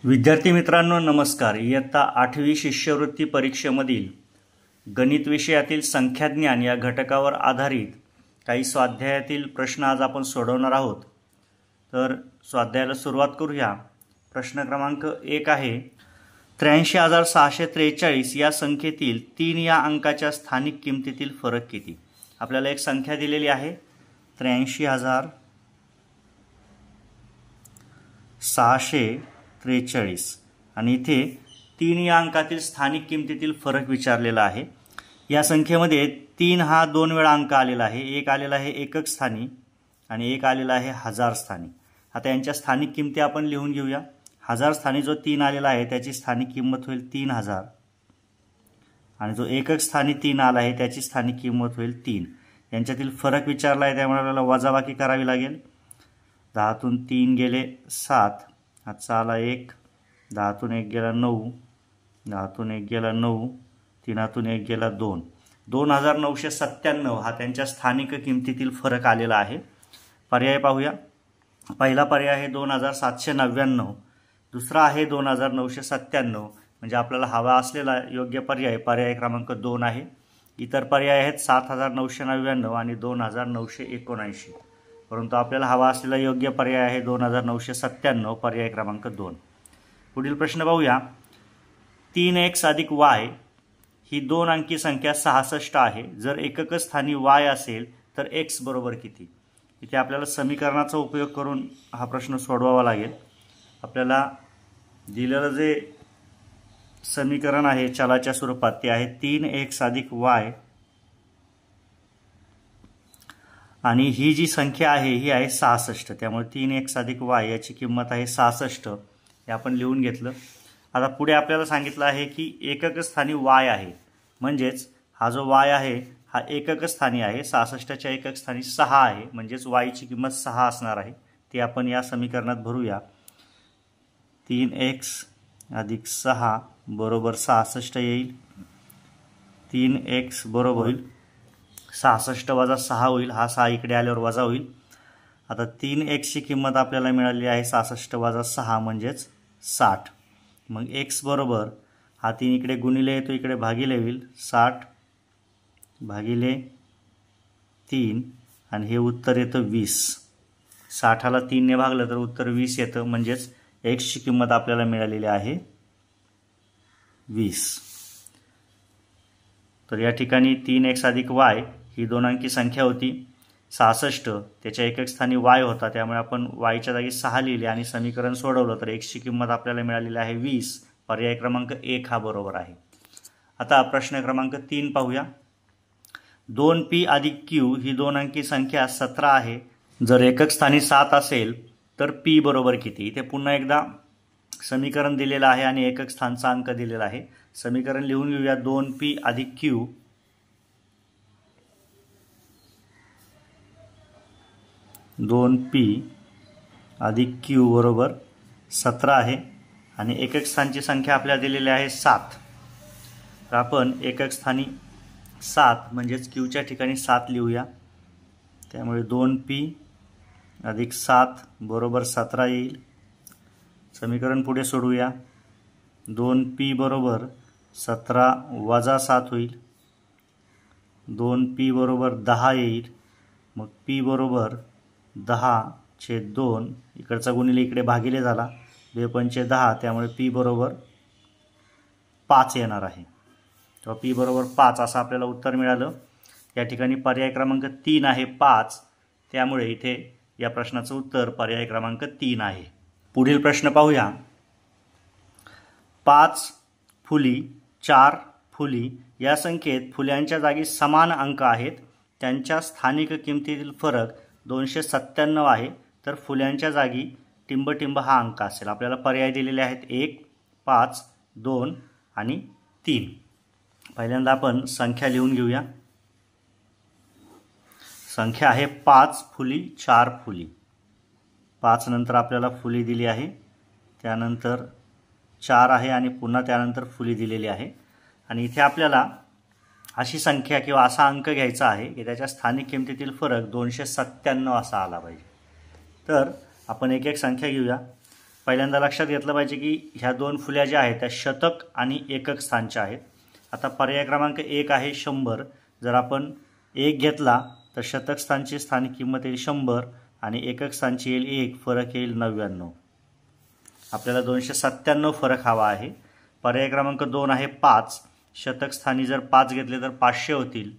विद्यार्थी मित्रांनो नमस्कार। इयत्ता 8वी शिष्यवृत्ती परीक्षेमधील गणित विषयातील संख्याज्ञान या घटकावर आधारित काही स्वाध्यायातील प्रश्न आज आपण सोडवणार आहोत। तर स्वाध्यायाला सुरुवात करूया। प्रश्न क्रमांक 1 आहे 83,643 या संख्येतील 3 या अंकाच्या स्थानिक किमतीतील फरक किती। आपल्याला एक संख्या दिलेली आहे 83,643 आणि इथे 3 या अंकातील स्थानिक किमतीतील फरक विचारलेला आहे। या संख्येमध्ये 3 हा 2 वेळा अंक आलेला आहे, एक आलेला आहे एकक स्थानी आणि एक आलेला आहे हजार स्थानी। आता यांच्या स्थानिक किमती आपण लिहून घेऊया। हजार स्थानी जो 3 आलेला आहे त्याची स्थानिक किंमत होईल 3000 आणि जो एकक स्थानी 3 आला आहे त्याची स्थानिक किंमत होईल 3। यांच्यातील फरक विचारला आहे त्यामुळे आपल्याला वजाबाकी करावी लागेल। 10 तून 3 गेले 7, हातचा आला 1, 10 तून 1 गेला 9, 10 तून 1 गेला 9, 3 तून 1 गेला 2, 2997 हा त्यांच्या स्थानिक किमतीतील फरक आलेला आहे। पर्याय पाहूया। पहिला पर्याय आहे 2799, दुसरा आहे 2997, म्हणजे आपल्याला हवा असलेला योग्य पर्याय क्रमांक 2 आहे। इतर पर्याय आहेत 7999 आणि 2979, परंतु आपल्याला हवा असलेला योग्य पर्याय आहे 2997 पर्याय क्रमांक 2। पुढील प्रश्न पाहूया। 3x अधिक y ही 2 अंकी संख्या 66 आहे। जर एकक स्थानी y असेल तर x बरोबर किती। इथे आपल्याला समीकरणाचा उपयोग करून हा प्रश्न सोडवावा लागेल। आपल्याला दिलेलं जे समीकरण आहे चलाच्या स्वरूपात ते आहे 3x अधिक y आणि ही जी संख्या आहे ही आहे 66, त्यामुळे 3x अधिक y याची किंमत आहे 66, हे आपण लिहून घेतलं। आता पुढे आपल्याला सांगितलं आहे की एकक स्थानी y आहे, म्हणजेच हा जो y आहे हा एकक स्थानी आहे। 66च्या एकक स्थानी 6 आहे, म्हणजेच y ची किंमत 6 असणार आहे। ते आपण या समीकरणात भरूया। 3x अधिक 6 बरोबर 66 येईल। 3x बरोबर होईल 66 वजा 6 होईल, हा 6 इकडे आल्यावर वजा होईल। आता 3x ची किंमत आपल्याला मिळाली आहे 66 वजा 6 म्हणजेच 60। मग x बरोबर हा 3 इकडे गुणिले येतो, इकडे भागिले होईल 60 भागिले 3 आणि हे उत्तर येतं 20। 60ला 3 ने भागलं तर उत्तर 20 येतं, म्हणजेच x ची किंमत आपल्याला मिळालेली आहे 20। तर या ठिकाणी 3x अधिक y ही 2 अंकी संख्या होती। 66 त्याच्या एकक स्थानी y होता, त्यामुळे आपण y च्या जागी 6 लिहिले आणि समीकरण सोडवलं तर x ची किंमत आपल्याला मिळालेली आहे 20। पर्याय क्रमांक 1 हा बरोबर आहे। आता प्रश्न क्रमांक 3 पाहूया। 2p अधिक q ही 2 अंकी संख्या 17 आहे। जर एकक स्थानी 7 असेल तर p बरोबर किती। इथे पुन्हा एकदा समीकरण दिलेलं आहे आणि एकक स्थानचा अंक दिलेला आहे। समीकरण लिहून घेऊया। 2p अधिक q 2p अधिक q बरोबर 17 आहे आणि एकक स्थानची संख्या आपल्याला दिलेली आहे 7। तर आपण एकक स्थानी 7 म्हणजेच q च्या ठिकाणी 7 लिहूया। त्यामुळे 2p अधिक 7 बरोबर 17 येईल। समीकरण पुढे सोडूया। 2p बरोबर 17 वजा 7 होईल। 2p बरोबर 10 येईल। मग p बरोबर 10/2, इकडचा गुणिले इकडे भागिले झाला, 2 पंचे 10, त्यामुळे p बरोबर 5 येणार आहे। तर p बरोबर 5 असं आपल्याला उत्तर मिळालं। या ठिकाणी पर्याय क्रमांक 3 आहे 5, त्यामुळे इथे या प्रश्नाचं उत्तर पर्याय क्रमांक 3 आहे। पुढील प्रश्न पाहूया। 5 फुली 4 फुली या संख्येत फुल्यांच्या जागी समान अंक आहेत। त्यांच्या स्थानिक किमतीतील फरक 297 आहे, तर फुल्यांच्या जागी टिंब हा अंक असेल। आपल्याला पर्याय दिलेले आहेत 1, 5, 2 आणि 3। पहिल्यांदा आपण संख्या लिहून घेऊया। संख्या आहे 5 फुली 4 फुली। 5 नंतर आपल्याला फुली दिली आहे, त्यानंतर 4 आहे आणि पुन्हा त्यानंतर फुली दिलेली आहे। आणि इथे आपल्याला अशी संख्या किंवा असा अंक घ्यायचा आहे की त्याच्या स्थानिक किमतीतील फरक 297 असा आला पाहिजे। तर आपण एक एक संख्या घेऊया। पहिल्यांदा लक्षात घेतलं पाहिजे की ह्या दोन फुल्या ज्या आहेत त्या शतक आणि एकक स्थानच्या आहेत. आता पर्याय क्रमांक 1 आहे 100. जर आपण 1 घेतला तर शतक स्थानची स्थानिक किंमत येईल 100 आणि एकक स्थानची येईल 1, फरक येईल 99. आपल्याला 297 फरक हवा आहे. पर्याय क्रमांक 2 आहे 5. शतक स्थानी जर 5 घेतले तर 500 होतील.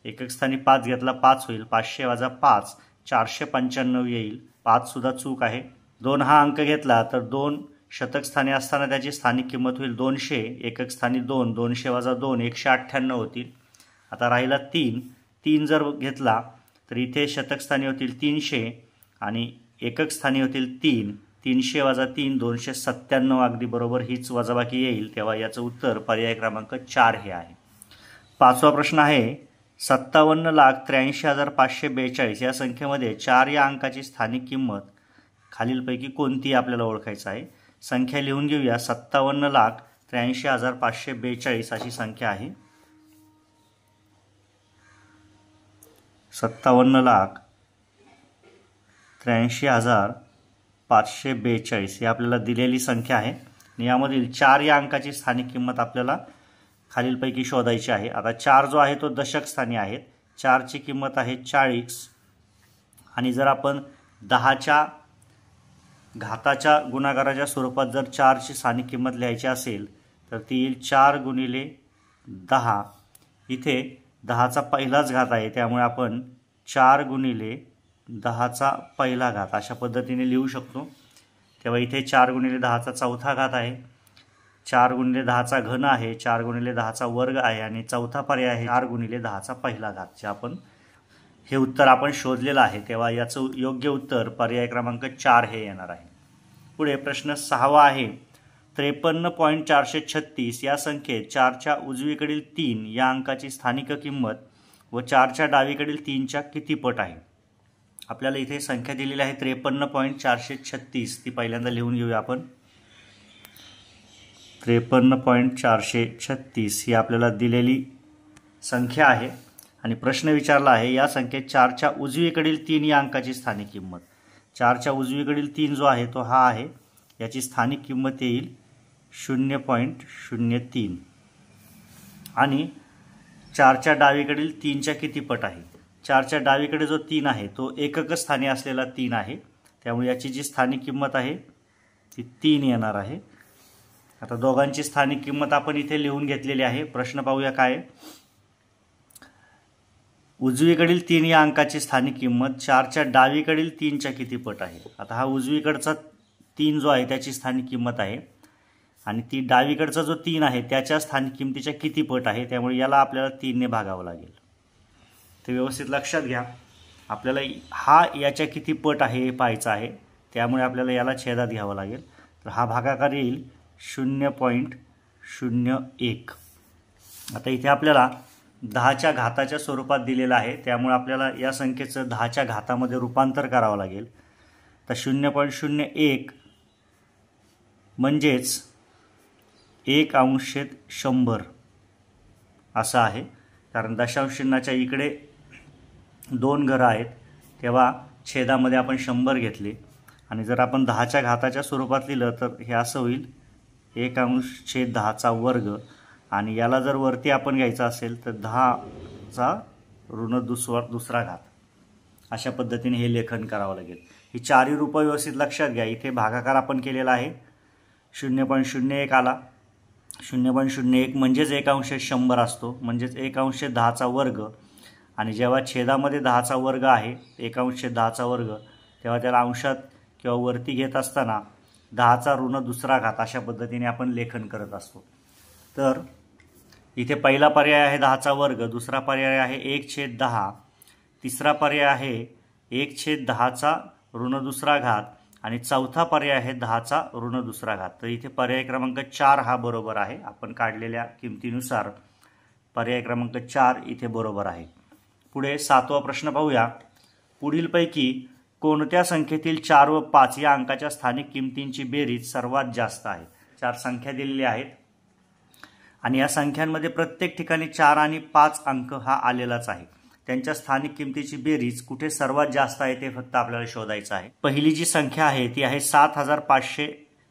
एकक स्थानी 5 घेतला 5 होईल. 500 वजा 5 495 येईल. 5 सुद्धा चूक आहे. 2 हा अंक घेतला तर 2 शतक स्थानी असताना त्याची स्थानिक किंमत होईल 200. एकक स्थानी 2, 200 वजा 2 198 होतील. आता राहिला 3 जर घेतला तर इथे शतक स्थानी होतील 300 आणि एकक स्थानी होतील 300 वजा 3 297 अगदी बरोबर हीच वजाबाकी येईल. तेव्हा याचं उत्तर पर्याय क्रमांक 4 हे आहे. 5वा प्रश्न आहे 57,83,542 या संख्येमध्ये 4 या अंकाची स्थानिक किंमत खालीलपैकी कोणती आपल्याला ओळखायचं आहे. संख्या लिहून घेऊया. 57,83,542 अशी संख्या आहे. 57,83,542 ही आपल्याला दिलेली संख्या आहे आणि यामधील 4 या अंकाची स्थानिक किंमत आपल्याला खालीलपैकी शोधायची आहे. आता 4 जो आहे तो दशक स्थानी आहे. 4ची किंमत आहे 40 आणि जर आपण 10च्या घाताच्या गुणाकाराच्या स्वरूपात जर 4ची स्थानिक किंमत लिहायची असेल तर ती येईल 4 गुणिले 10. इथे 10चा पहिलाच घात आहे त्यामुळे आपण 4 गुणिले 10चा पहिला घात अशा पद्धतीने लिहू शकतो. तेव्हा इथे 4 गुणिले 10चा चौथा घात आहे. 4 गुणिले 10चा घन आहे. 4 गुणिले 10चा वर्ग आहे आणि चौथा पर्याय आहे 4 गुणिले 10चा पहिला घात. जे आपण हे उत्तर आपण शोधलेलं आहे. तेव्हा याचं योग्य उत्तर पर्याय क्रमांक 4 हे येणार आहे. पुढे प्रश्न 6वा आहे 53.436 या संख्येत 4च्या उजवीकडील 3 या अंकाची स्थानिक किंमत व 4च्या डावीकडील 3च्या किती पट आहे. आपल्याला इथे संख्या दिलेली आहे 53.436. ती पहिल्यांदा लिहून घेऊया आपण. 53.436 ही आपल्याला दिलेली संख्या आहे आणि प्रश्न विचारला आहे या संख्येत 4च्या उजवीकडील 3 या अंकाची स्थानिक किंमत. 4च्या उजवीकडील 3 जो आहे तो हा आहे. याची स्थानिक किंमत येईल 0.03 आणि 4च्या डावीकडील 3च्या किती पट आहे. 4च्या डावीकडे जो 3 आहे तो एकक स्थानी असलेला 3 आहे त्यामुळे याची जी स्थानिक किंमत आहे ती 3 येणार आहे. आता दोघांची स्थानिक किंमत आपण इथे लिहून घेतलेली आहे. प्रश्न पाहूया काय. उजवीकडील 3 या अंकाची स्थानिक किंमत 4च्या डावीकडील 3च्या किती पट आहे. आता हा उजवीकडचा 3 जो आहे त्याची स्थानिक किंमत आहे आणि ती डावीकडचा जो 3 आहे त्याच्या स्थानिक किंमतीच्या किती पट आहे. त्यामुळे याला आपल्याला 3 ने भागावं लागेल. ते व्यवस्थित लक्षात घ्या. आपल्याला हा याच्या किती पट आहे हे पाहायचं आहे त्यामुळे आपल्याला याला छेदात घ्यावं लागेल. तर हा भागाकार येईल 0.01. आता इथे आपल्याला 10च्या घाताच्या स्वरूपात दिलेलं आहे त्यामुळे आपल्याला या संख्येचं 10च्या घातामध्ये रूपांतर करावं लागेल. तर 0.01 म्हणजेच 1/100 असं आहे. कारण दशांश चिन्हाच्या इकडे 2 घरं आहेत तेव्हा छेदामध्ये आपण 100 घेतले आणि जर आपण 10च्या घाताच्या स्वरूपात लिहिलं तर हे असं होईल 1/10चा वर्ग आणि याला जर वरती आपण घ्यायचं असेल तर 10चा ऋण दुसरा घात अशा पद्धतीने हे लेखन करावं लागेल. ही चारही रूपं व्यवस्थित लक्षात घ्या. इथे भागाकार आपण केलेला आहे 0.01 आला. 0.01 म्हणजेच 1/100 असतो म्हणजेच 1/10चा वर्ग आणि जेव्हा छेदामध्ये 10चा वर्ग आहे 1/10चा वर्ग तेव्हा त्याला अंशात किंवा वरती घेत असताना 10चा ऋण दुसरा घात अशा पद्धतीने आपण लेखन करत असतो. तर इथे पहिला पर्याय आहे 10चा वर्ग, दुसरा पर्याय आहे 1/10, तिसरा पर्याय आहे 1/10चा ऋण दुसरा घात आणि चौथा पर्याय आहे 10चा ऋण दुसरा घात. तर इथे पर्याय क्रमांक 4 हा बरोबर आहे. आपण काढलेल्या किमतीनुसार पर्याय क्रमांक 4 इथे बरोबर आहे. पुढे 7वा प्रश्न पाहूया. पुढीलपैकी कोणत्या संख्येतील 4 व 5 या अंकाच्या स्थानिक किमतींची बेरीज सर्वात जास्त आहे. 4 संख्या दिलेल्या आहेत आणि या संख्यांमध्ये प्रत्येक ठिकाणी 4 आणि 5 अंक हा आलेलाच आहे. त्यांच्या स्थानिक किमतीची बेरीज कुठे सर्वात जास्त आहे ते फक्त आपल्याला शोधायचं आहे. पहिली जी संख्या आहे ती आहे 7,500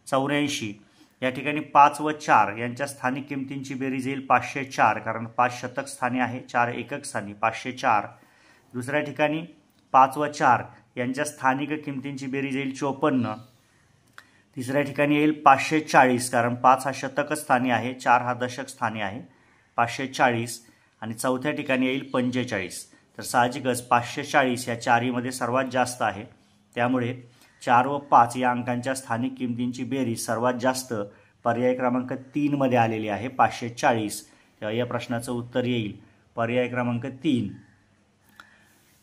84. या ठिकाणी 5 व 4 यांच्या स्थानिक किमतींची बेरीज येईल 504, कारण 5 शतक स्थानी आहे, 4 एकक स्थानी, 504. दुसऱ्या ठिकाणी 5 व 4 यांच्या स्थानिक किमतींची बेरीज येईल 54. तिसऱ्या ठिकाणी येईल 540, कारण 5 हा शतक स्थानी आहे, 4 हा दशक स्थानी आहे, 540. आणि चौथ्या ठिकाणी येईल 45. तर साहजिकच 540 या चारीमध्ये सर्वात जास्त आहे, त्यामुळे 4 व 5 या अंकांच्या स्थानिक किमतींची बेरीज सर्वात जास्त पर्याय क्रमांक 3 मध्ये आलेली आहे, 540. तेव्हा या प्रश्नाचं उत्तर येईल पर्याय क्रमांक 3.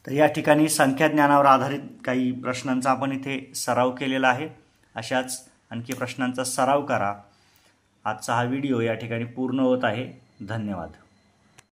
तर या ठिकाणी संख्या ज्ञानावर आधारित काही प्रश्नांचा आपण इथे सराव केलेला आहे. अशाच आणखी प्रश्नांचा सराव करा. आजचा हा व्हिडिओ या ठिकाणी पूर्ण होत आहे. धन्यवाद.